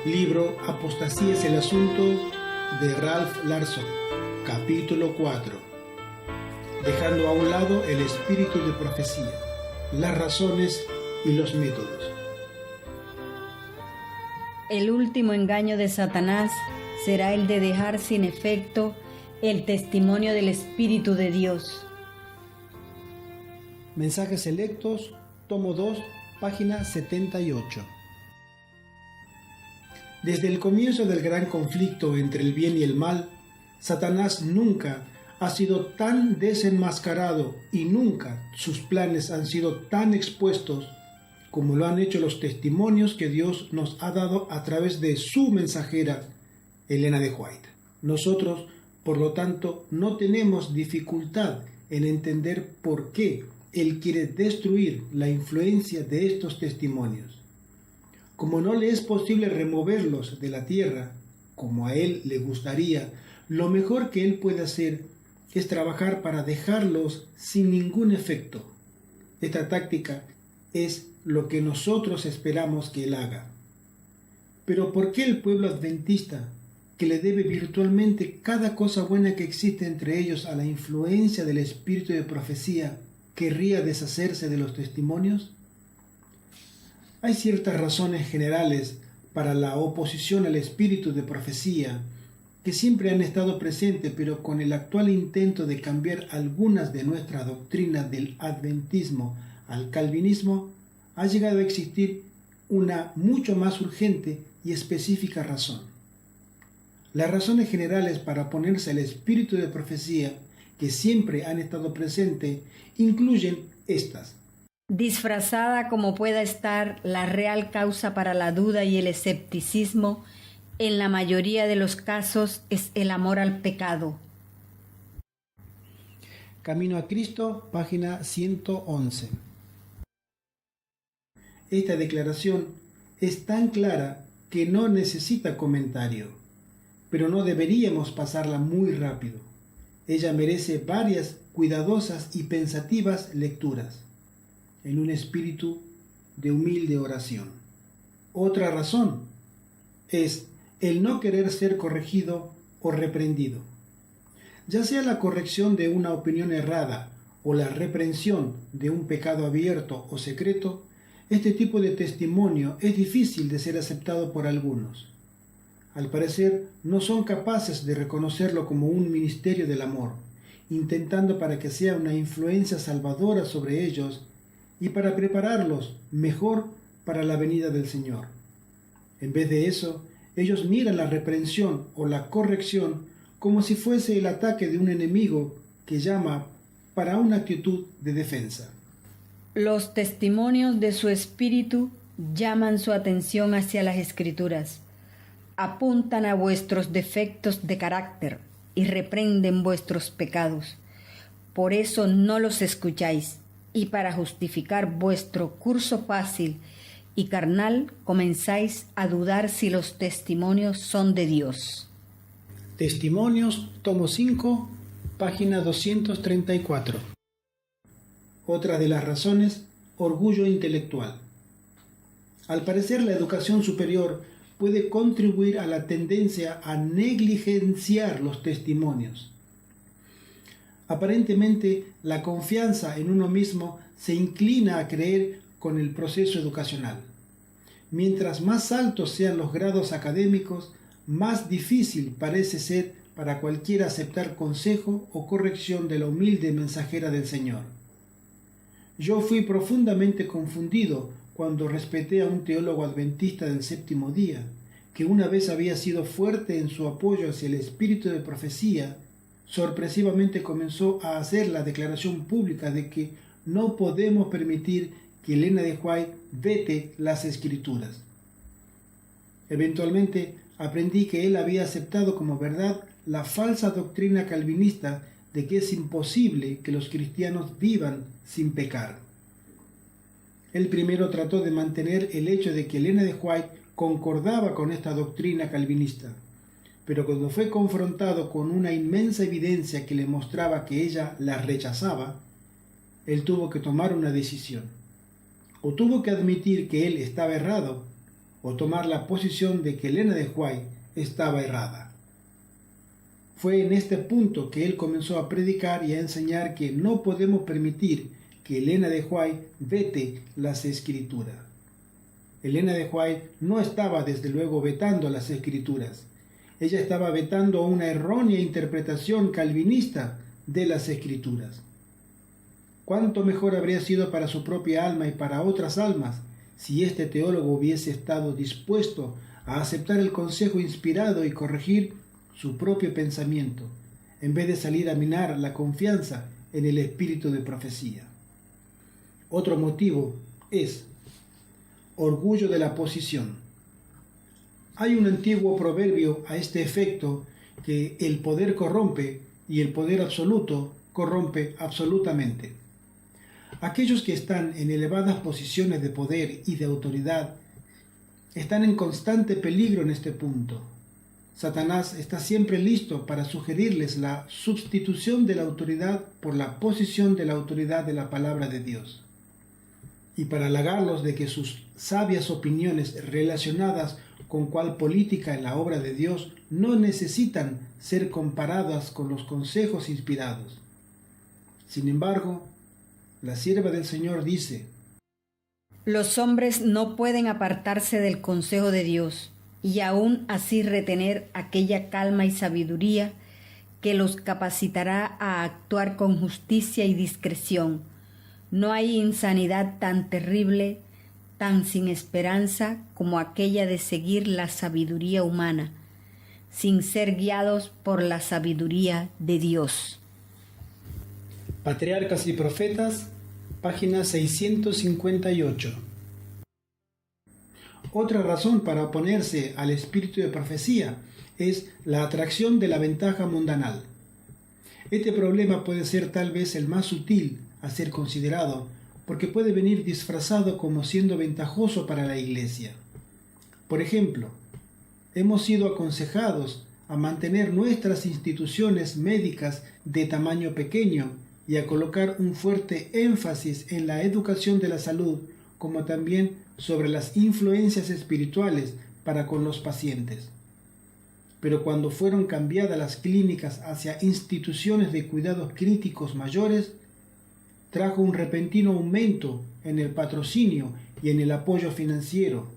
Libro Apostasía es el asunto de Ralph Larson, capítulo 4. Dejando a un lado el espíritu de profecía, las razones y los métodos. El último engaño de Satanás será el de dejar sin efecto el testimonio del Espíritu de Dios. Mensajes selectos, tomo 2, página 78. Desde el comienzo del gran conflicto entre el bien y el mal, Satanás nunca ha sido tan desenmascarado y nunca sus planes han sido tan expuestos como lo han hecho los testimonios que Dios nos ha dado a través de su mensajera, Elena de White. Nosotros, por lo tanto, no tenemos dificultad en entender por qué Él quiere destruir la influencia de estos testimonios. Como no le es posible removerlos de la tierra, como a Él le gustaría, lo mejor que Él puede hacer es trabajar para dejarlos sin ningún efecto. Esta táctica es lo que nosotros esperamos que Él haga. Pero ¿por qué el pueblo adventista, que le debe virtualmente cada cosa buena que existe entre ellos a la influencia del espíritu de profecía, querría deshacerse de los testimonios? Hay ciertas razones generales para la oposición al espíritu de profecía que siempre han estado presentes, pero con el actual intento de cambiar algunas de nuestras doctrinas del adventismo al calvinismo, ha llegado a existir una mucho más urgente y específica razón. Las razones generales para oponerse al espíritu de profecía que siempre han estado presentes incluyen estas. Disfrazada como pueda estar la real causa para la duda y el escepticismo, en la mayoría de los casos es el amor al pecado. Camino a Cristo, página 111. Esta declaración es tan clara que no necesita comentario, pero no deberíamos pasarla muy rápido. Ella merece varias cuidadosas y pensativas lecturas, en un espíritu de humilde oración. Otra razón es el no querer ser corregido o reprendido. Ya sea la corrección de una opinión errada o la reprensión de un pecado abierto o secreto, este tipo de testimonio es difícil de ser aceptado por algunos. Al parecer, no son capaces de reconocerlo como un ministerio del amor, intentando para que sea una influencia salvadora sobre ellos y para prepararlos mejor para la venida del Señor. En vez de eso, ellos miran la reprensión o la corrección como si fuese el ataque de un enemigo que llama para una actitud de defensa. Los testimonios de su espíritu llaman su atención hacia las Escrituras, apuntan a vuestros defectos de carácter y reprenden vuestros pecados. Por eso no los escucháis, y para justificar vuestro curso fácil y carnal comenzáis a dudar si los testimonios son de Dios. Testimonios, tomo 5, página 234. Otra de las razones, orgullo intelectual. Al parecer, la educación superior puede contribuir a la tendencia a negligenciar los testimonios. Aparentemente, la confianza en uno mismo se inclina a creer con el proceso educacional. Mientras más altos sean los grados académicos, más difícil parece ser para cualquiera aceptar consejo o corrección de la humilde mensajera del Señor. Yo fui profundamente confundido cuando respeté a un teólogo adventista del séptimo día, que una vez había sido fuerte en su apoyo hacia el espíritu de profecía, sorpresivamente comenzó a hacer la declaración pública de que no podemos permitir que Elena de White vete las Escrituras. Eventualmente aprendí que él había aceptado como verdad la falsa doctrina calvinista de que es imposible que los cristianos vivan sin pecar. Él primero trató de mantener el hecho de que Elena de White concordaba con esta doctrina calvinista, pero cuando fue confrontado con una inmensa evidencia que le mostraba que ella la rechazaba, él tuvo que tomar una decisión. O tuvo que admitir que él estaba errado, o tomar la posición de que Elena de White estaba errada. Fue en este punto que él comenzó a predicar y a enseñar que no podemos permitir que Elena de White vete las escrituras. Elena de White no estaba desde luego vetando las escrituras. Ella estaba vetando una errónea interpretación calvinista de las escrituras. ¿Cuánto mejor habría sido para su propia alma y para otras almas si este teólogo hubiese estado dispuesto a aceptar el consejo inspirado y corregir su propio pensamiento, en vez de salir a minar la confianza en el espíritu de profecía? Otro motivo es orgullo de la posición. Hay un antiguo proverbio a este efecto, que el poder corrompe y el poder absoluto corrompe absolutamente. Aquellos que están en elevadas posiciones de poder y de autoridad están en constante peligro en este punto. Satanás está siempre listo para sugerirles la sustitución de la autoridad por la posición de la autoridad de la palabra de Dios, y para halagarlos de que sus sabias opiniones relacionadas con cual política en la obra de Dios no necesitan ser comparadas con los consejos inspirados. Sin embargo, la sierva del Señor dice: los hombres no pueden apartarse del consejo de Dios y aún así retener aquella calma y sabiduría que los capacitará a actuar con justicia y discreción. No hay insanidad tan terrible, tan sin esperanza como aquella de seguir la sabiduría humana, sin ser guiados por la sabiduría de Dios. Patriarcas y Profetas, página 658. Otra razón para oponerse al espíritu de profecía es la atracción de la ventaja mundanal. Este problema puede ser tal vez el más sutil a ser considerado, porque puede venir disfrazado como siendo ventajoso para la Iglesia. Por ejemplo, hemos sido aconsejados a mantener nuestras instituciones médicas de tamaño pequeño y a colocar un fuerte énfasis en la educación de la salud, como también sobre las influencias espirituales para con los pacientes. Pero cuando fueron cambiadas las clínicas hacia instituciones de cuidados críticos mayores, trajo un repentino aumento en el patrocinio y en el apoyo financiero.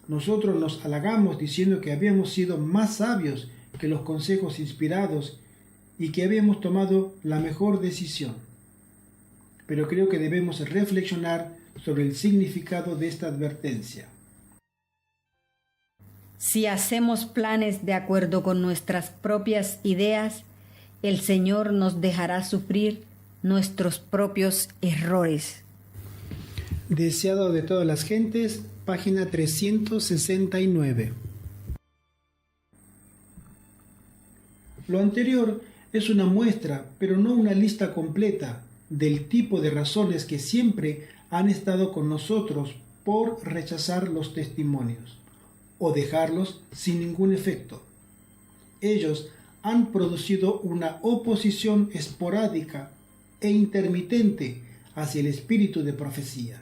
Nosotros nos halagamos diciendo que habíamos sido más sabios que los consejos inspirados y que habíamos tomado la mejor decisión. Pero creo que debemos reflexionar sobre el significado de esta advertencia. Si hacemos planes de acuerdo con nuestras propias ideas, el Señor nos dejará sufrir nuestros propios errores. Deseado de todas las gentes, página 369. Lo anterior es una muestra, pero no una lista completa, del tipo de razones que siempre han estado con nosotros por rechazar los testimonios o dejarlos sin ningún efecto. Ellos han producido una oposición esporádica e intermitente hacia el espíritu de profecía.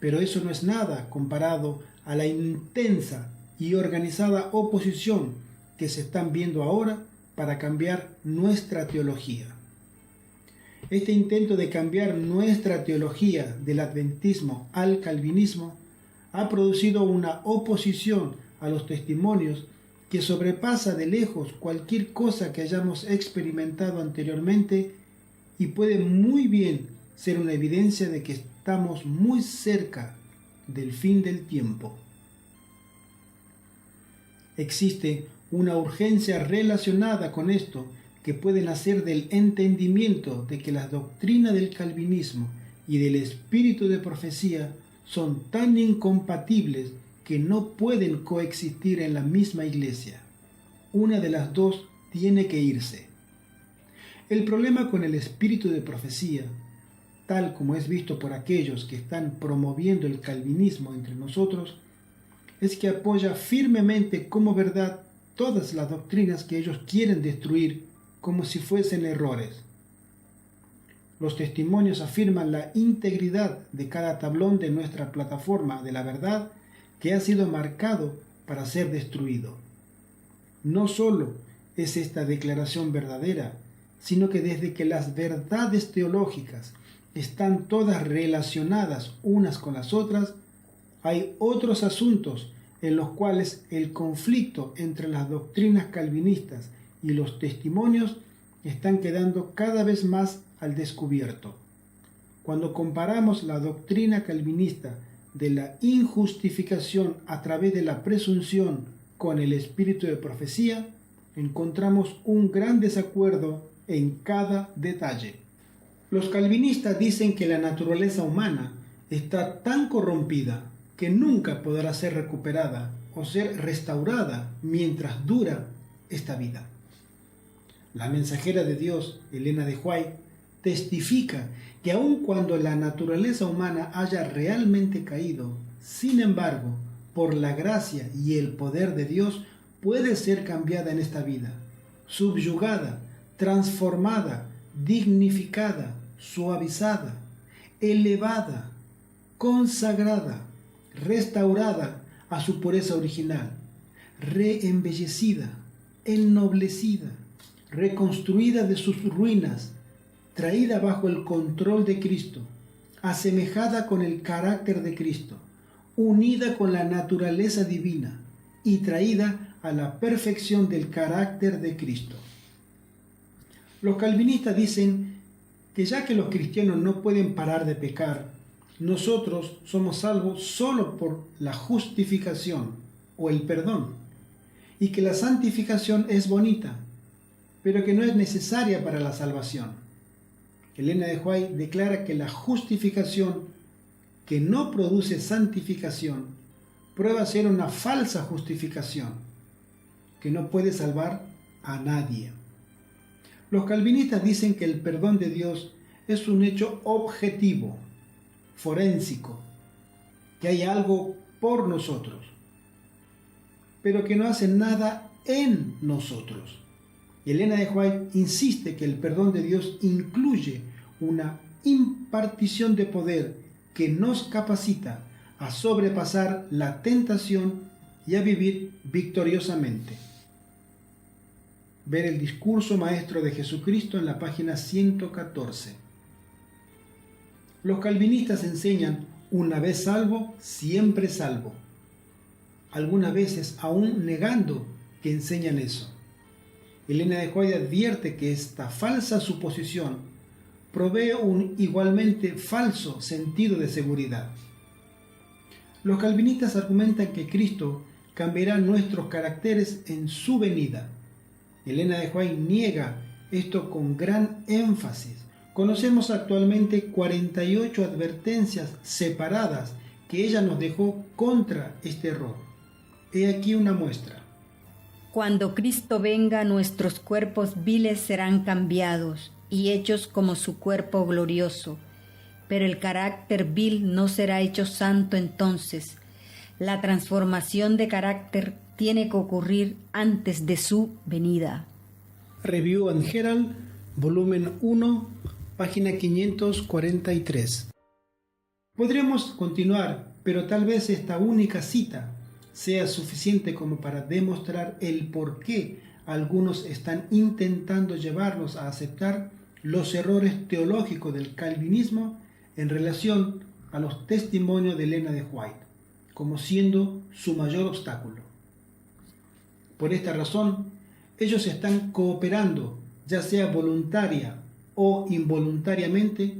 Pero eso no es nada comparado a la intensa y organizada oposición que se están viendo ahora para cambiar nuestra teología. Este intento de cambiar nuestra teología del adventismo al calvinismo ha producido una oposición a los testimonios que sobrepasa de lejos cualquier cosa que hayamos experimentado anteriormente y puede muy bien ser una evidencia de que estamos muy cerca del fin del tiempo. Existe una urgencia relacionada con esto que puede nacer del entendimiento de que la doctrina del calvinismo y del espíritu de profecía son tan incompatibles que no pueden coexistir en la misma iglesia. Una de las dos tiene que irse. El problema con el espíritu de profecía, tal como es visto por aquellos que están promoviendo el calvinismo entre nosotros, es que apoya firmemente como verdad todas las doctrinas que ellos quieren destruir como si fuesen errores. Los testimonios afirman la integridad de cada tablón de nuestra plataforma de la verdad que ha sido marcado para ser destruido. No solo es esta declaración verdadera, sino que desde que las verdades teológicas están todas relacionadas unas con las otras, hay otros asuntos en los cuales el conflicto entre las doctrinas calvinistas y los testimonios están quedando cada vez más al descubierto. Cuando comparamos la doctrina calvinista de la injustificación a través de la presunción con el espíritu de profecía, encontramos un gran desacuerdo en cada detalle. Los calvinistas dicen que la naturaleza humana está tan corrompida que nunca podrá ser recuperada o ser restaurada mientras dura esta vida. La mensajera de Dios, Elena de White, testifica que aun cuando la naturaleza humana haya realmente caído, sin embargo, por la gracia y el poder de Dios, puede ser cambiada en esta vida, subyugada, transformada, dignificada, suavizada, elevada, consagrada, restaurada a su pureza original, reembellecida, ennoblecida, reconstruida de sus ruinas, traída bajo el control de Cristo, asemejada con el carácter de Cristo, unida con la naturaleza divina y traída a la perfección del carácter de Cristo. Los calvinistas dicen que ya que los cristianos no pueden parar de pecar, nosotros somos salvos solo por la justificación o el perdón, y que la santificación es bonita, pero que no es necesaria para la salvación. Elena de White declara que la justificación que no produce santificación prueba ser una falsa justificación que no puede salvar a nadie. Los calvinistas dicen que el perdón de Dios es un hecho objetivo, forénsico, que hay algo por nosotros, pero que no hace nada en nosotros. Y Elena de White insiste que el perdón de Dios incluye una impartición de poder que nos capacita a sobrepasar la tentación y a vivir victoriosamente. Ver el discurso maestro de Jesucristo en la página 114. Los calvinistas enseñan: una vez salvo, siempre salvo. Algunas veces aún negando que enseñan eso. Elena de White advierte que esta falsa suposición provee un igualmente falso sentido de seguridad. Los calvinistas argumentan que Cristo cambiará nuestros caracteres en su venida. Elena de White niega esto con gran énfasis. Conocemos actualmente 48 advertencias separadas que ella nos dejó contra este error. He aquí una muestra. Cuando Cristo venga, nuestros cuerpos viles serán cambiados y hechos como su cuerpo glorioso, pero el carácter vil no será hecho santo entonces. La transformación de carácter tiene que ocurrir antes de su venida. Review and Herald, volumen 1, página 543. Podríamos continuar, pero tal vez esta única cita sea suficiente como para demostrar el por qué algunos están intentando llevarnos a aceptar los errores teológicos del calvinismo en relación a los testimonios de Elena de White, como siendo su mayor obstáculo. Por esta razón, ellos están cooperando, ya sea voluntaria o involuntariamente,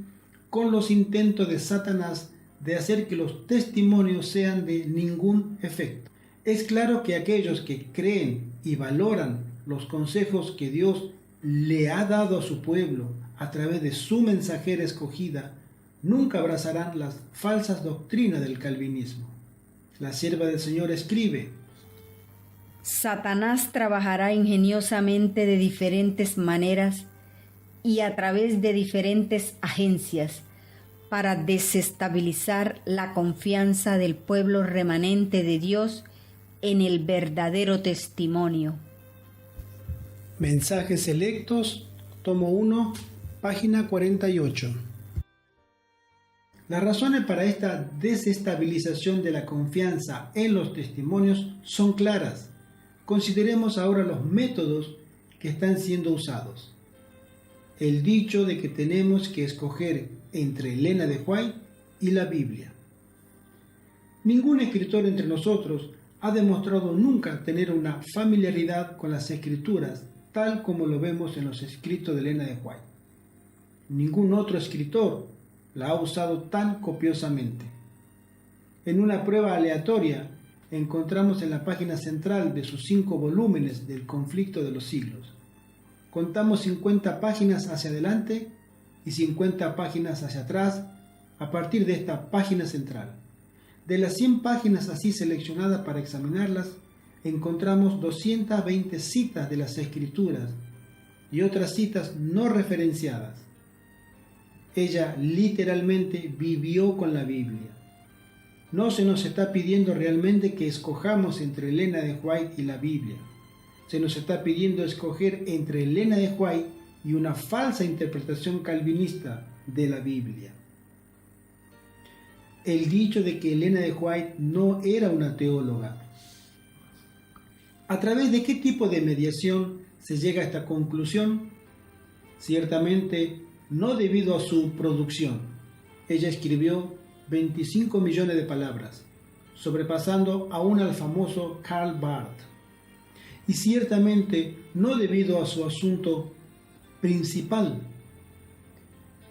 con los intentos de Satanás de hacer que los testimonios sean de ningún efecto. Es claro que aquellos que creen y valoran los consejos que Dios le ha dado a su pueblo a través de su mensajera escogida, nunca abrazarán las falsas doctrinas del calvinismo. La sierva del Señor escribe: Satanás trabajará ingeniosamente de diferentes maneras y a través de diferentes agencias para desestabilizar la confianza del pueblo remanente de Dios en el verdadero testimonio. Mensajes selectos, tomo 1, página 48. Las razones para esta desestabilización de la confianza en los testimonios son claras. Consideremos ahora los métodos que están siendo usados. El dicho de que tenemos que escoger entre Elena de White y la Biblia. Ningún escritor entre nosotros ha demostrado nunca tener una familiaridad con las escrituras tal como lo vemos en los escritos de Elena de White. Ningún otro escritor la ha usado tan copiosamente. En una prueba aleatoria encontramos en la página central de sus 5 volúmenes del Conflicto de los Siglos. Contamos 50 páginas hacia adelante y 50 páginas hacia atrás a partir de esta página central. De las 100 páginas así seleccionadas para examinarlas, encontramos 220 citas de las Escrituras y otras citas no referenciadas. Ella literalmente vivió con la Biblia. No se nos está pidiendo realmente que escojamos entre Elena de White y la Biblia. Se nos está pidiendo escoger entre Elena de White y una falsa interpretación calvinista de la Biblia. El dicho de que Elena de White no era una teóloga. ¿A través de qué tipo de mediación se llega a esta conclusión? Ciertamente no debido a su producción. Ella escribió 25 millones de palabras, sobrepasando aún al famoso Karl Barth. Y ciertamente no debido a su asunto principal.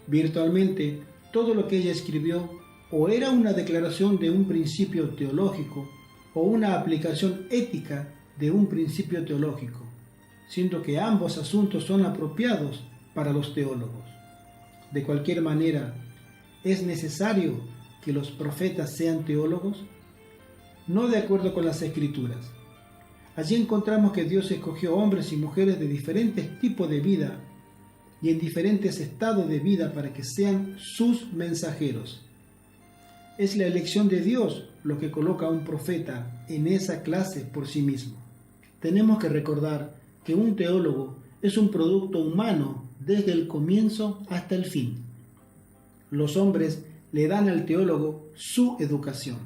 Virtualmente todo lo que ella escribió o era una declaración de un principio teológico o una aplicación ética de un principio teológico, siendo que ambos asuntos son apropiados para los teólogos. De cualquier manera, ¿es necesario que los profetas sean teólogos? No de acuerdo con las Escrituras. Allí encontramos que Dios escogió hombres y mujeres de diferentes tipos de vida y en diferentes estados de vida para que sean sus mensajeros. Es la elección de Dios lo que coloca a un profeta en esa clase por sí mismo. Tenemos que recordar que un teólogo es un producto humano desde el comienzo hasta el fin. Los hombres le dan al teólogo su educación.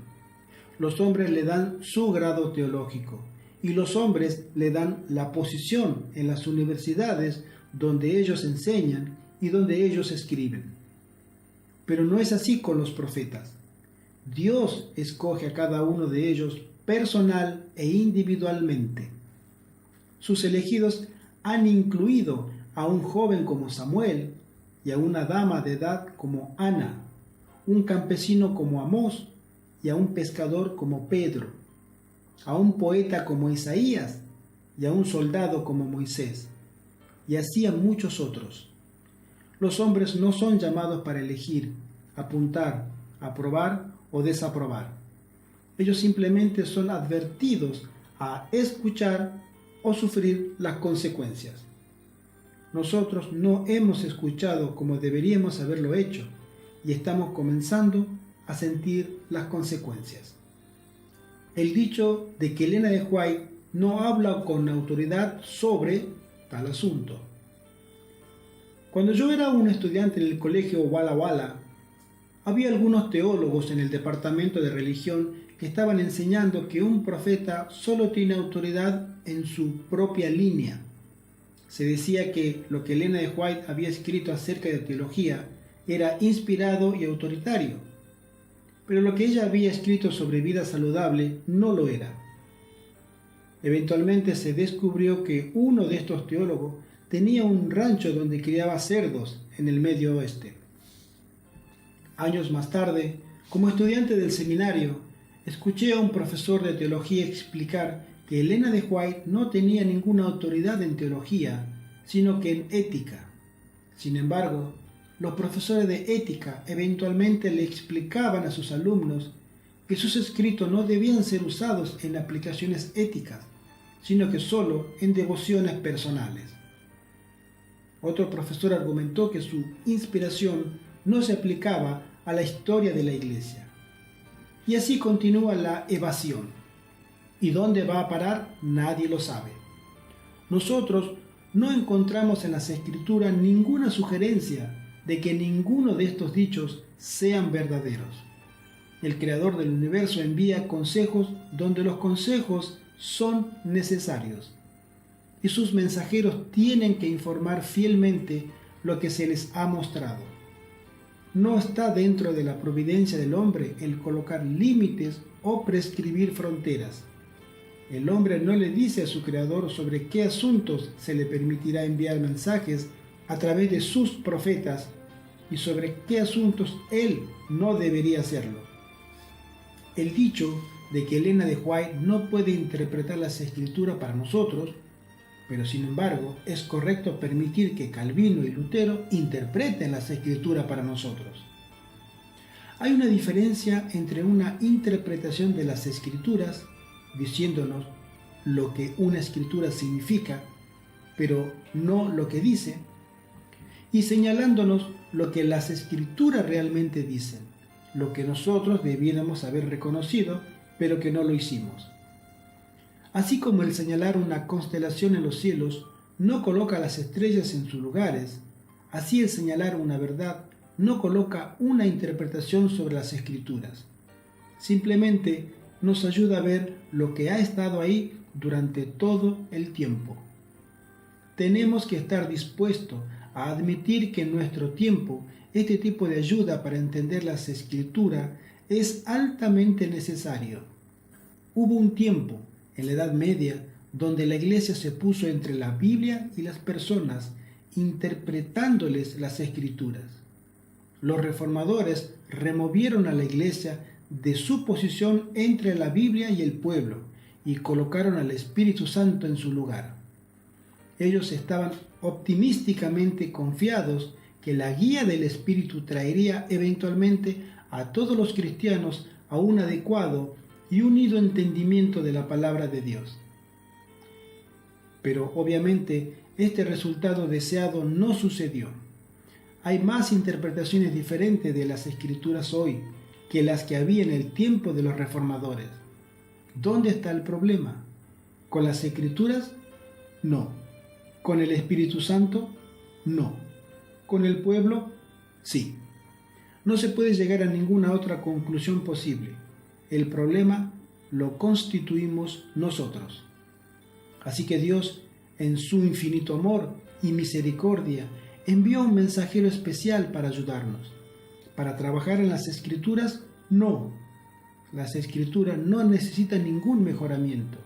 Los hombres le dan su grado teológico. Y los hombres le dan la posición en las universidades donde ellos enseñan y donde ellos escriben. Pero no es así con los profetas. Dios escoge a cada uno de ellos personal e individualmente. Sus elegidos han incluido a un joven como Samuel y a una dama de edad como Ana, un campesino como Amós y a un pescador como Pedro, a un poeta como Isaías y a un soldado como Moisés, y así a muchos otros. Los hombres no son llamados para elegir, apuntar, aprobar o desaprobar. Ellos simplemente son advertidos a escuchar o sufrir las consecuencias. Nosotros no hemos escuchado como deberíamos haberlo hecho y estamos comenzando a sentir las consecuencias. El dicho de que Elena de White no habla con autoridad sobre tal asunto. Cuando yo era un estudiante en el colegio Walla Walla, había algunos teólogos en el departamento de religión que estaban enseñando que un profeta solo tiene autoridad en su propia línea. Se decía que lo que Elena de White había escrito acerca de teología era inspirado y autoritario, pero lo que ella había escrito sobre vida saludable no lo era. Eventualmente se descubrió que uno de estos teólogos tenía un rancho donde criaba cerdos en el Medio Oeste. Años más tarde, como estudiante del seminario, escuché a un profesor de teología explicar que Elena de White no tenía ninguna autoridad en teología, sino que en ética. Sin embargo, los profesores de ética eventualmente le explicaban a sus alumnos que sus escritos no debían ser usados en aplicaciones éticas, sino que solo en devociones personales. Otro profesor argumentó que su inspiración no se aplicaba a la historia de la Iglesia. Y así continúa la evasión. ¿Y dónde va a parar? Nadie lo sabe. Nosotros no encontramos en las Escrituras ninguna sugerencia de que ninguno de estos dichos sean verdaderos. El Creador del universo envía consejos donde los consejos son necesarios, y sus mensajeros tienen que informar fielmente lo que se les ha mostrado. No está dentro de la providencia del hombre el colocar límites o prescribir fronteras. El hombre no le dice a su Creador sobre qué asuntos se le permitirá enviar mensajes a través de sus profetas y sobre qué asuntos él no debería hacerlo. El dicho de que Elena de White no puede interpretar las Escrituras para nosotros, pero sin embargo es correcto permitir que Calvino y Lutero interpreten las Escrituras para nosotros. Hay una diferencia entre una interpretación de las Escrituras, diciéndonos lo que una escritura significa, pero no lo que dice, y señalándonos lo que las Escrituras realmente dicen, lo que nosotros debiéramos haber reconocido, pero que no lo hicimos. Así como el señalar una constelación en los cielos no coloca las estrellas en sus lugares, así el señalar una verdad no coloca una interpretación sobre las Escrituras. Simplemente nos ayuda a ver lo que ha estado ahí durante todo el tiempo. Tenemos que estar dispuestos a admitir que en nuestro tiempo este tipo de ayuda para entender las Escrituras es altamente necesario. Hubo un tiempo, en la Edad Media, donde la Iglesia se puso entre la Biblia y las personas, interpretándoles las Escrituras. Los reformadores removieron a la Iglesia de su posición entre la Biblia y el pueblo y colocaron al Espíritu Santo en su lugar. Ellos estaban optimísticamente confiados que la guía del Espíritu traería eventualmente a todos los cristianos a un adecuado y unido entendimiento de la palabra de Dios. Pero obviamente este resultado deseado no sucedió. Hay más interpretaciones diferentes de las Escrituras hoy que las que había en el tiempo de los reformadores. ¿Dónde está el problema? ¿Con las Escrituras? No. ¿Con el Espíritu Santo? No. ¿Con el pueblo? Sí. No se puede llegar a ninguna otra conclusión posible. El problema lo constituimos nosotros. Así que Dios, en su infinito amor y misericordia, envió un mensajero especial para ayudarnos. Para trabajar en las Escrituras, no. Las Escrituras no necesitan ningún mejoramiento.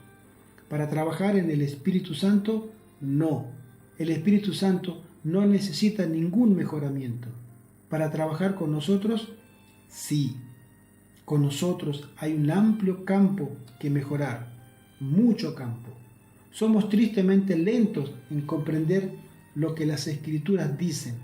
Para trabajar en el Espíritu Santo, no. El Espíritu Santo no necesita ningún mejoramiento. Para trabajar con nosotros, sí. Con nosotros hay un amplio campo que mejorar, mucho campo. Somos tristemente lentos en comprender lo que las Escrituras dicen.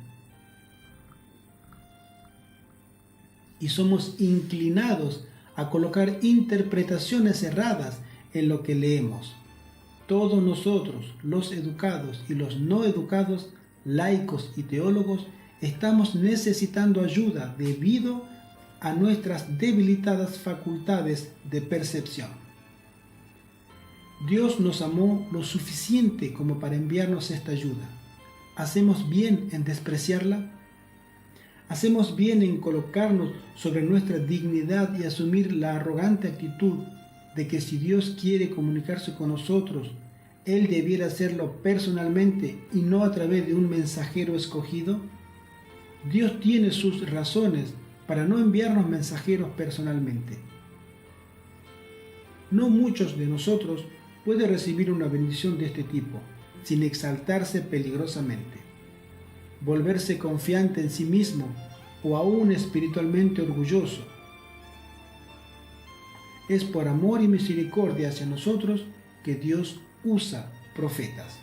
Y somos inclinados a colocar interpretaciones erradas en lo que leemos. Todos nosotros, los educados y los no educados, laicos y teólogos, estamos necesitando ayuda debido a nuestras debilitadas facultades de percepción. Dios nos amó lo suficiente como para enviarnos esta ayuda. ¿Hacemos bien en despreciarla? ¿Hacemos bien en colocarnos sobre nuestra dignidad y asumir la arrogante actitud de que si Dios quiere comunicarse con nosotros, Él debiera hacerlo personalmente y no a través de un mensajero escogido? Dios tiene sus razones para no enviarnos mensajeros personalmente. No muchos de nosotros pueden recibir una bendición de este tipo sin exaltarse peligrosamente, volverse confiante en sí mismo o aún espiritualmente orgulloso. Es por amor y misericordia hacia nosotros que Dios usa profetas.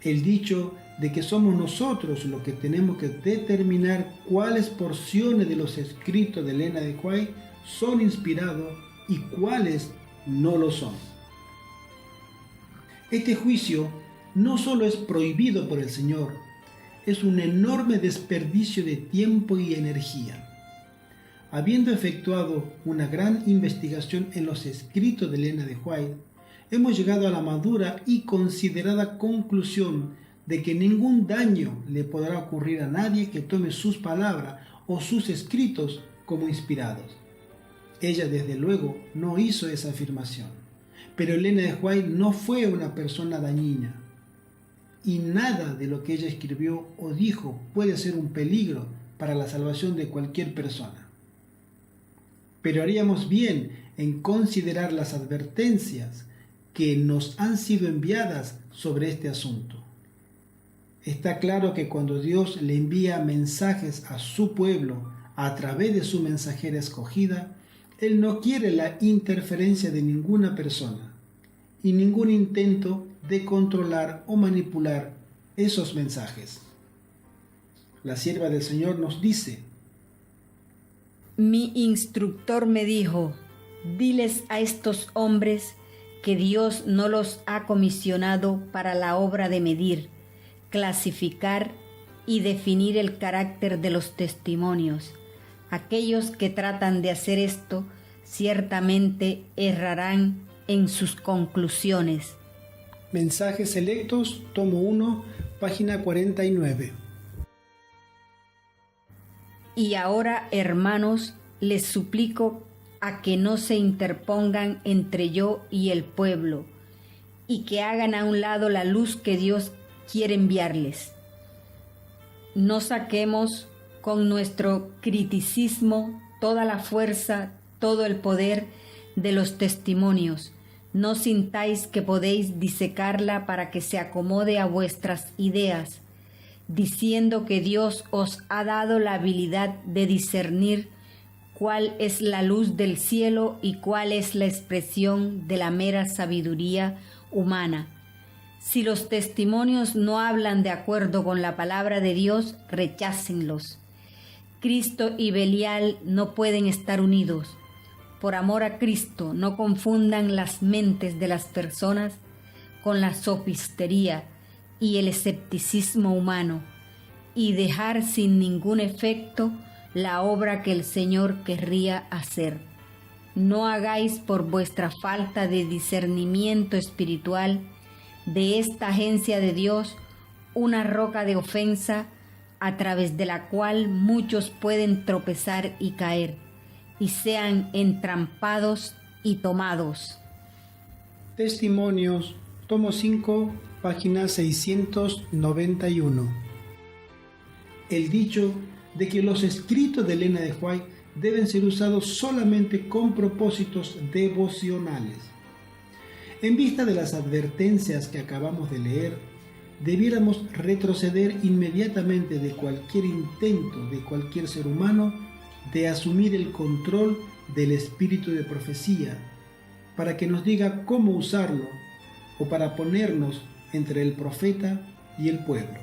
El dicho de que somos nosotros los que tenemos que determinar cuáles porciones de los escritos de Elena de White son inspirados y cuáles no lo son. Este juicio no solo es prohibido por el Señor, es un enorme desperdicio de tiempo y energía. Habiendo efectuado una gran investigación en los escritos de Elena de White, hemos llegado a la madura y considerada conclusión de que ningún daño le podrá ocurrir a nadie que tome sus palabras o sus escritos como inspirados. Ella desde luego no hizo esa afirmación, pero Elena de White no fue una persona dañina, y nada de lo que ella escribió o dijo puede ser un peligro para la salvación de cualquier persona. Pero haríamos bien en considerar las advertencias que nos han sido enviadas sobre este asunto. Está claro que cuando Dios le envía mensajes a su pueblo a través de su mensajera escogida, Él no quiere la interferencia de ninguna persona y ningún intento de controlar o manipular esos mensajes. La sierva del Señor nos dice: Mi instructor me dijo, diles a estos hombres que Dios no los ha comisionado para la obra de medir, clasificar y definir el carácter de los testimonios. Aquellos que tratan de hacer esto ciertamente errarán en sus conclusiones. Mensajes selectos, tomo 1, página 49. Y ahora, hermanos, les suplico a que no se interpongan entre yo y el pueblo, y que hagan a un lado la luz que Dios quiere enviarles. No saquemos con nuestro criticismo toda la fuerza, todo el poder de los testimonios. No sintáis que podéis disecarla para que se acomode a vuestras ideas, diciendo que Dios os ha dado la habilidad de discernir cuál es la luz del cielo y cuál es la expresión de la mera sabiduría humana. Si los testimonios no hablan de acuerdo con la palabra de Dios, rechácenlos. Cristo y Belial no pueden estar unidos. Por amor a Cristo, no confundan las mentes de las personas con la sofistería y el escepticismo humano, y dejar sin ningún efecto la obra que el Señor querría hacer. No hagáis por vuestra falta de discernimiento espiritual de esta agencia de Dios una roca de ofensa a través de la cual muchos pueden tropezar y caer, y sean entrampados y tomados. Testimonios, tomo 5, página 691. El dicho de que los escritos de Elena de White deben ser usados solamente con propósitos devocionales. En vista de las advertencias que acabamos de leer, debiéramos retroceder inmediatamente de cualquier intento de cualquier ser humano de asumir el control del espíritu de profecía para que nos diga cómo usarlo o para ponernos entre el profeta y el pueblo.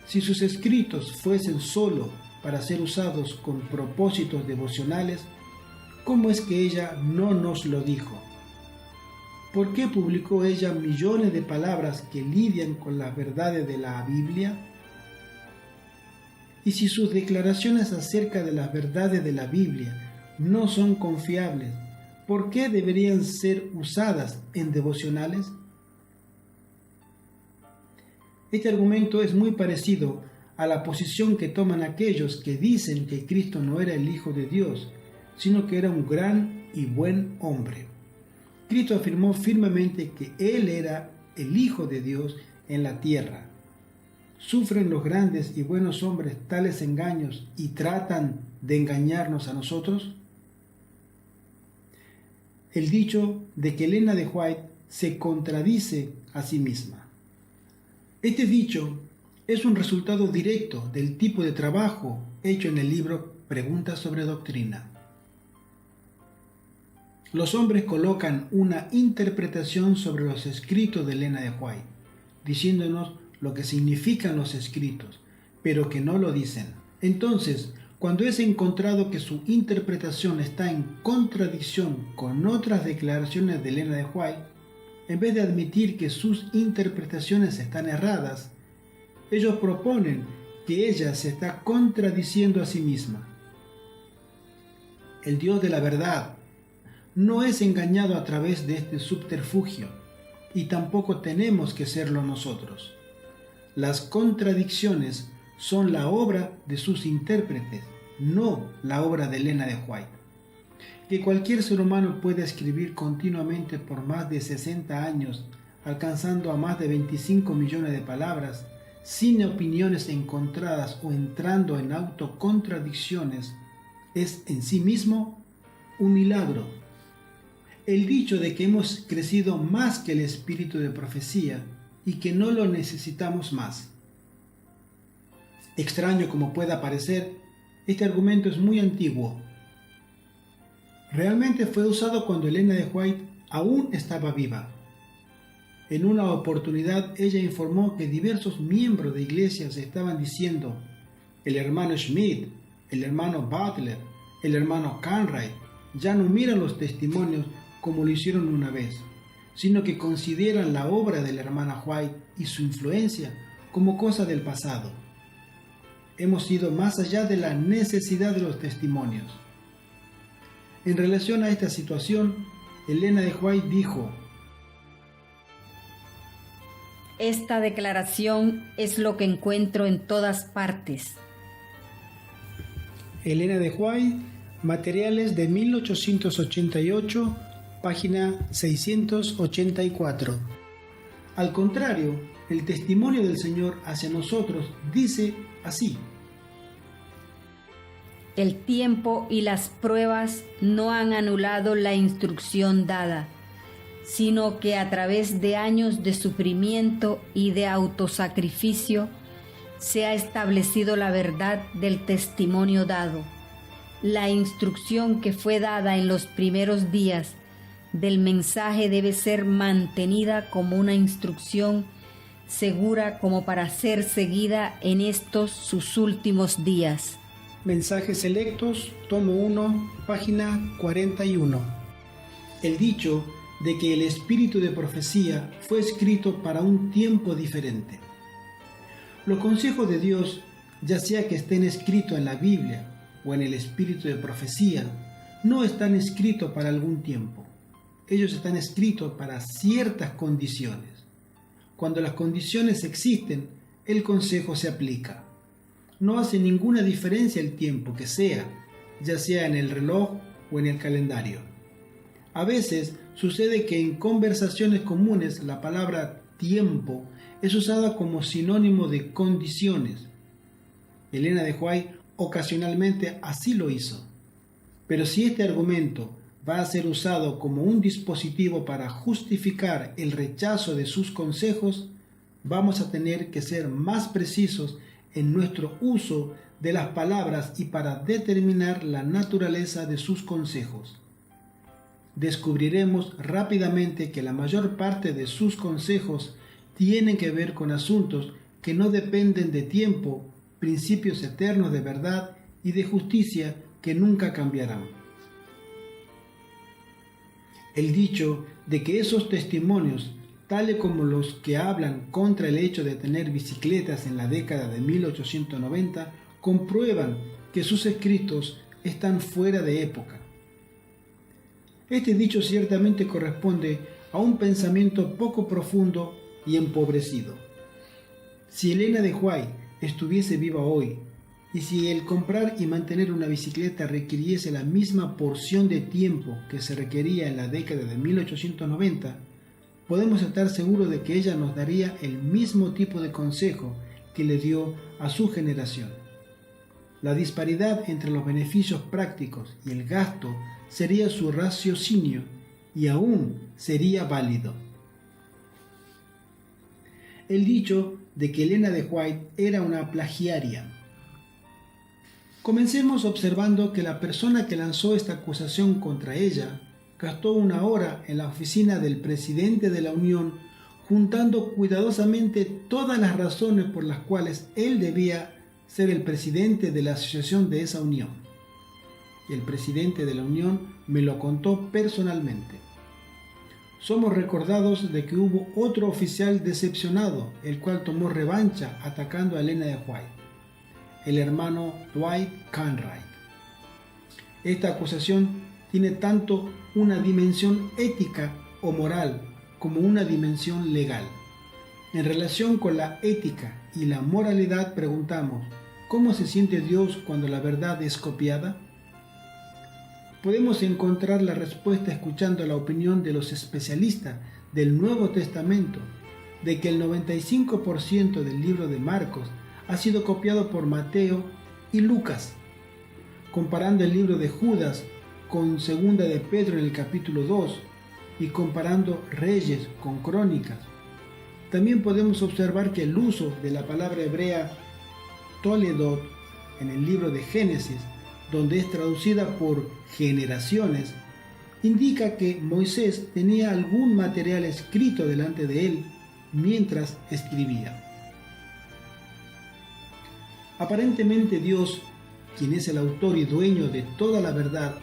Si sus escritos fuesen solo para ser usados con propósitos devocionales, ¿cómo es que ella no nos lo dijo? ¿Por qué publicó ella millones de palabras que lidian con las verdades de la Biblia? Y si sus declaraciones acerca de las verdades de la Biblia no son confiables, ¿por qué deberían ser usadas en devocionales? Este argumento es muy parecido a la posición que toman aquellos que dicen que Cristo no era el Hijo de Dios, sino que era un gran y buen hombre. Cristo afirmó firmemente que Él era el Hijo de Dios en la tierra. ¿Sufren los grandes y buenos hombres tales engaños y tratan de engañarnos a nosotros? El dicho de que Elena de White se contradice a sí misma. Este dicho es un resultado directo del tipo de trabajo hecho en el libro Preguntas sobre Doctrina. Los hombres colocan una interpretación sobre los escritos de Elena de White, diciéndonos lo que significan los escritos, pero que no lo dicen. Entonces, cuando es encontrado que su interpretación está en contradicción con otras declaraciones de Elena de White, en vez de admitir que sus interpretaciones están erradas, ellos proponen que ella se está contradiciendo a sí misma. El Dios de la verdad no es engañado a través de este subterfugio, y tampoco tenemos que serlo nosotros. Las contradicciones son la obra de sus intérpretes, no la obra de Elena de White. Que cualquier ser humano pueda escribir continuamente por más de 60 años, alcanzando a más de 25 millones de palabras, sin opiniones encontradas o entrando en autocontradicciones, es en sí mismo un milagro. El dicho de que hemos crecido más que el espíritu de profecía y que no lo necesitamos más. Extraño como pueda parecer, este argumento es muy antiguo. Realmente fue usado cuando Elena de White aún estaba viva. En una oportunidad ella informó que diversos miembros de iglesias estaban diciendo: el hermano Schmidt, el hermano Butler, el hermano Cartwright ya no miran los testimonios como lo hicieron una vez, sino que consideran la obra de la hermana White y su influencia como cosa del pasado. Hemos ido más allá de la necesidad de los testimonios. En relación a esta situación, Elena de White dijo: esta declaración es lo que encuentro en todas partes. Elena de White, materiales de 1888, página 684. Al contrario, el testimonio del Señor hacia nosotros dice así: el tiempo y las pruebas no han anulado la instrucción dada, sino que a través de años de sufrimiento y de autosacrificio se ha establecido la verdad del testimonio dado. La instrucción que fue dada en los primeros días del mensaje debe ser mantenida como una instrucción segura como para ser seguida en estos sus últimos días. Mensajes selectos, tomo 1, página 41. El dicho de que el espíritu de profecía fue escrito para un tiempo diferente. Los consejos de Dios, ya sea que estén escritos en la Biblia o en el espíritu de profecía, no están escritos para algún tiempo. Ellos están escritos para ciertas condiciones. Cuando las condiciones existen, el consejo se aplica. No hace ninguna diferencia el tiempo que sea, ya sea en el reloj o en el calendario. A veces sucede que en conversaciones comunes la palabra tiempo es usada como sinónimo de condiciones. Elena de White ocasionalmente así lo hizo. Pero si este argumento va a ser usado como un dispositivo para justificar el rechazo de sus consejos, vamos a tener que ser más precisos en nuestro uso de las palabras y para determinar la naturaleza de sus consejos. Descubriremos rápidamente que la mayor parte de sus consejos tienen que ver con asuntos que no dependen de tiempo, principios eternos de verdad y de justicia que nunca cambiarán. El dicho de que esos testimonios, tales como los que hablan contra el hecho de tener bicicletas en la década de 1890, comprueban que sus escritos están fuera de época. Este dicho ciertamente corresponde a un pensamiento poco profundo y empobrecido. Si Elena de White estuviese viva hoy, y si el comprar y mantener una bicicleta requiriese la misma porción de tiempo que se requería en la década de 1890, podemos estar seguros de que ella nos daría el mismo tipo de consejo que le dio a su generación. La disparidad entre los beneficios prácticos y el gasto sería su raciocinio y aún sería válido. El dicho de que Elena de White era una plagiaria. Comencemos observando que la persona que lanzó esta acusación contra ella gastó 1 hora en la oficina del presidente de la Unión juntando cuidadosamente todas las razones por las cuales él debía ser el presidente de la asociación de esa unión. El presidente de la Unión me lo contó personalmente. Somos recordados de que hubo otro oficial decepcionado, el cual tomó revancha atacando a Elena de White, el hermano Dwight Cartwright. Esta acusación tiene tanto una dimensión ética o moral como una dimensión legal. En relación con la ética y la moralidad preguntamos, ¿cómo se siente Dios cuando la verdad es copiada? Podemos encontrar la respuesta escuchando la opinión de los especialistas del Nuevo Testamento, de que el 95% del libro de Marcos ha sido copiado por Mateo y Lucas. Comparando el libro de Judas con Segunda de Pedro en el capítulo 2 y comparando Reyes con Crónicas, también podemos observar que el uso de la palabra hebrea Toledot en el libro de Génesis, donde es traducida por generaciones, indica que Moisés tenía algún material escrito delante de él mientras escribía. Aparentemente Dios, quien es el autor y dueño de toda la verdad,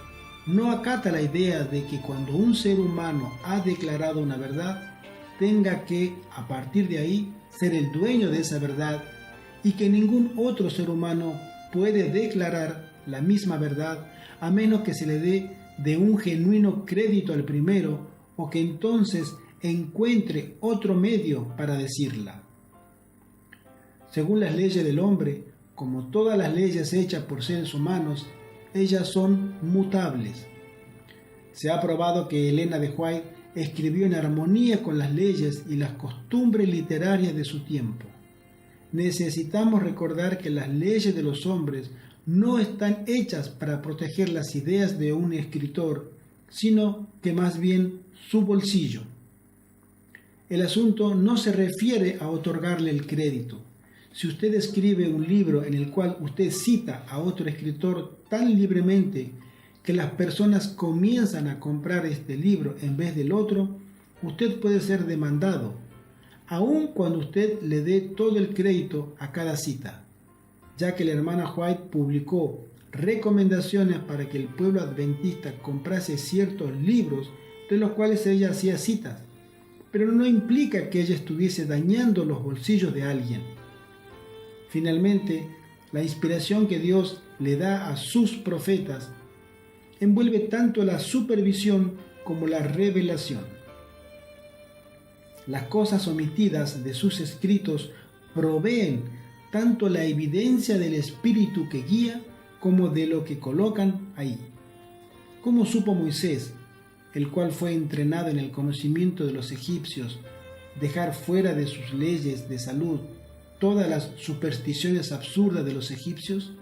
no acata la idea de que cuando un ser humano ha declarado una verdad, tenga que, a partir de ahí, ser el dueño de esa verdad y que ningún otro ser humano puede declarar la misma verdad a menos que se le dé de un genuino crédito al primero o que entonces encuentre otro medio para decirla. Según las leyes del hombre, como todas las leyes hechas por seres humanos, ellas son mutables. Se ha probado que Elena de White escribió en armonía con las leyes y las costumbres literarias de su tiempo. Necesitamos recordar que las leyes de los hombres no están hechas para proteger las ideas de un escritor, sino que más bien su bolsillo. El asunto no se refiere a otorgarle el crédito. Si usted escribe un libro en el cual usted cita a otro escritor tan libremente que las personas comienzan a comprar este libro en vez del otro, usted puede ser demandado, aun cuando usted le dé todo el crédito a cada cita, ya que la hermana White publicó recomendaciones para que el pueblo adventista comprase ciertos libros de los cuales ella hacía citas, pero no implica que ella estuviese dañando los bolsillos de alguien. Finalmente, la inspiración que Dios le da a sus profetas envuelve tanto la supervisión como la revelación. Las cosas omitidas de sus escritos proveen tanto la evidencia del espíritu que guía como de lo que colocan ahí. ¿Cómo supo Moisés, el cual fue entrenado en el conocimiento de los egipcios, dejar fuera de sus leyes de salud todas las supersticiones absurdas de los egipcios?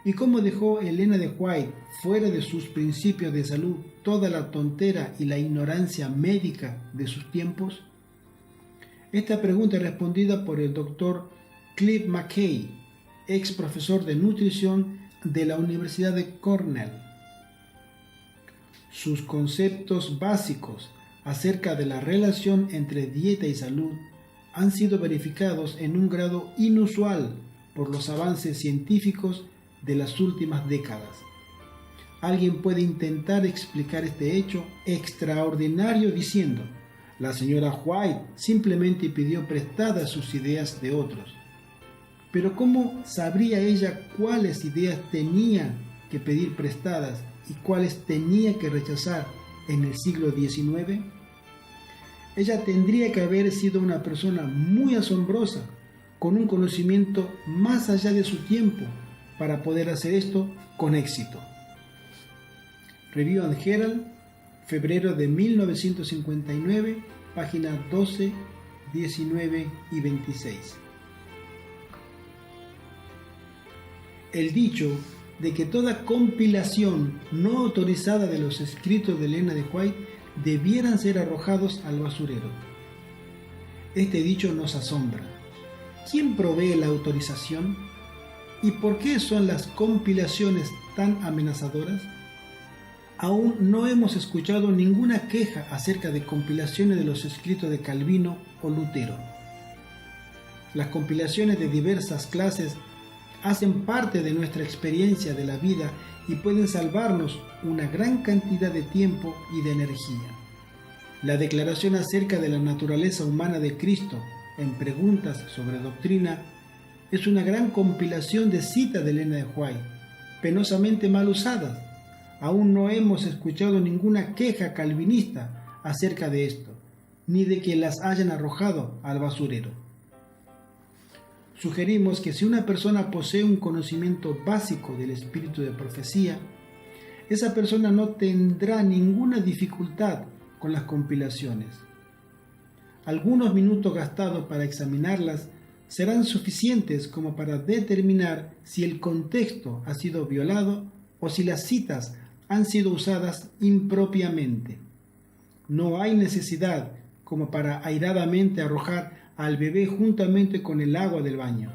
¿Y cómo dejó Elena de White fuera de sus principios de salud toda la tontera y la ignorancia médica de sus tiempos? Esta pregunta es respondida por el doctor Cliff McKay, ex profesor de nutrición de la Universidad de Cornell. Sus conceptos básicos acerca de la relación entre dieta y salud han sido verificados en un grado inusual por los avances científicos de las últimas décadas. Alguien puede intentar explicar este hecho extraordinario diciendo: la señora White simplemente pidió prestadas sus ideas de otros. Pero ¿cómo sabría ella cuáles ideas tenía que pedir prestadas y cuáles tenía que rechazar en el siglo XIX? Ella tendría que haber sido una persona muy asombrosa, con un conocimiento más allá de su tiempo, para poder hacer esto con éxito. Review and Herald, febrero de 1959, páginas 12, 19 y 26. El dicho de que toda compilación no autorizada de los escritos de Elena de White debieran ser arrojados al basurero. Este dicho nos asombra. ¿Quién provee la autorización? ¿Y por qué son las compilaciones tan amenazadoras? Aún no hemos escuchado ninguna queja acerca de compilaciones de los escritos de Calvino o Lutero. Las compilaciones de diversas clases hacen parte de nuestra experiencia de la vida y pueden salvarnos una gran cantidad de tiempo y de energía. La declaración acerca de la naturaleza humana de Cristo en Preguntas sobre Doctrina es una gran compilación de citas de Elena de White, penosamente mal usadas. Aún no hemos escuchado ninguna queja calvinista acerca de esto, ni de que las hayan arrojado al basurero. sugerimos que si una persona posee un conocimiento básico del espíritu de profecía, esa persona no tendrá ninguna dificultad con las compilaciones. Algunos minutos gastados para examinarlas serán suficientes como para determinar si el contexto ha sido violado o si las citas han sido usadas impropiamente. No hay necesidad como para airadamente arrojar al bebé juntamente con el agua del baño.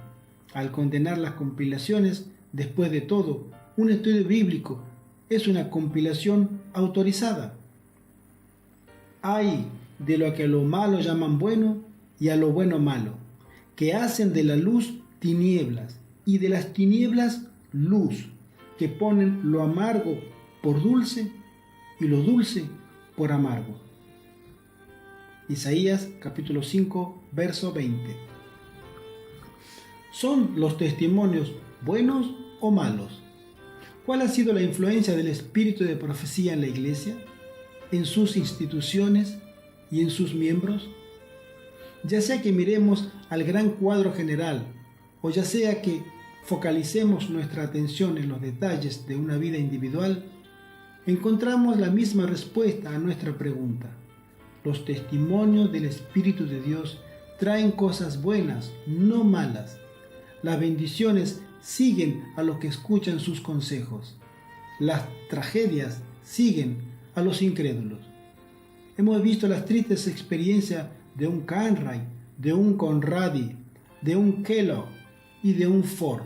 Al condenar las compilaciones, después de todo, un estudio bíblico es una compilación autorizada. Hay de lo que a lo malo llaman bueno y a lo bueno malo, que hacen de la luz tinieblas y de las tinieblas luz, que ponen lo amargo por dulce y lo dulce por amargo. Isaías capítulo 5, verso 20. ¿Son los testimonios buenos o malos? ¿Cuál ha sido la influencia del espíritu de profecía en la Iglesia, en sus instituciones y en sus miembros? Ya sea que miremos al gran cuadro general, o ya sea que focalicemos nuestra atención en los detalles de una vida individual, encontramos la misma respuesta a nuestra pregunta. Los testimonios del Espíritu de Dios traen cosas buenas, no malas. Las bendiciones siguen a los que escuchan sus consejos. Las tragedias siguen a los incrédulos. Hemos visto las tristes experiencias de un Cartwright, de un Conradi, de un Kellogg y de un Ford.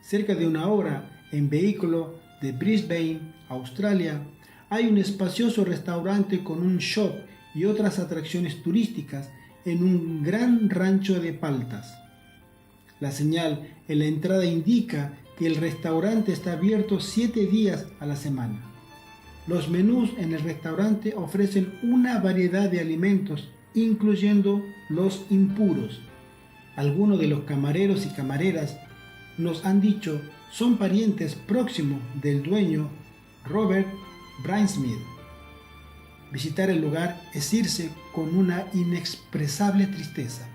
Cerca de una hora, en vehículo de Brisbane, Australia, hay un espacioso restaurante con un shop y otras atracciones turísticas en un gran rancho de paltas. La señal en la entrada indica que el restaurante está abierto 7 días a la semana. Los menús en el restaurante ofrecen una variedad de alimentos, incluyendo los impuros. Algunos de los camareros y camareras nos han dicho son parientes próximos del dueño Robert Brainsmith. Visitar el lugar es irse con una inexpresable tristeza.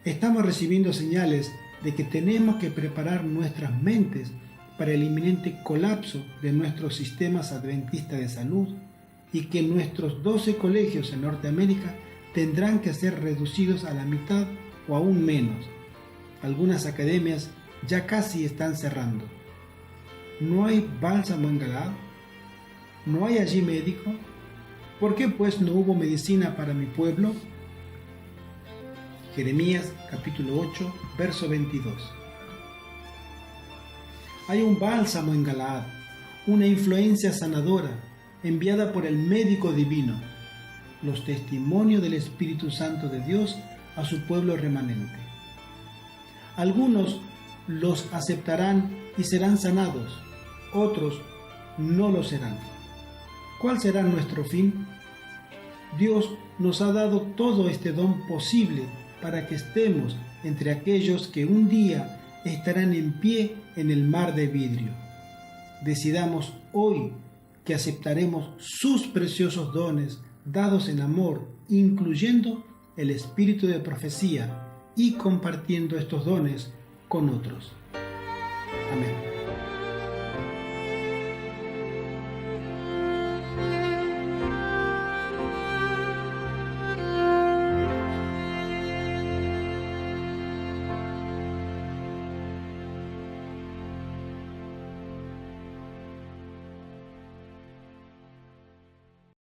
Estamos recibiendo señales de que tenemos que preparar nuestras mentes para el inminente colapso de nuestros sistemas adventistas de salud y que nuestros 12 colegios en Norteamérica tendrán que ser reducidos a la mitad o aún menos. Algunas academias ya casi están cerrando. ¿No hay bálsamo en Galaad? ¿No hay allí médico? ¿Por qué pues no hubo medicina para mi pueblo? Jeremías capítulo 8, verso 22. Hay un bálsamo en Galaad, una influencia sanadora enviada por el médico divino, los testimonios del Espíritu Santo de Dios a su pueblo remanente. Algunos los aceptarán y serán sanados, otros no lo serán. ¿Cuál será nuestro fin? Dios nos ha dado todo este don posible para que estemos entre aquellos que un día estarán en pie en el mar de vidrio. Decidamos hoy que aceptaremos sus preciosos dones dados en amor, incluyendo el espíritu de profecía, y compartiendo estos dones con otros. Amén.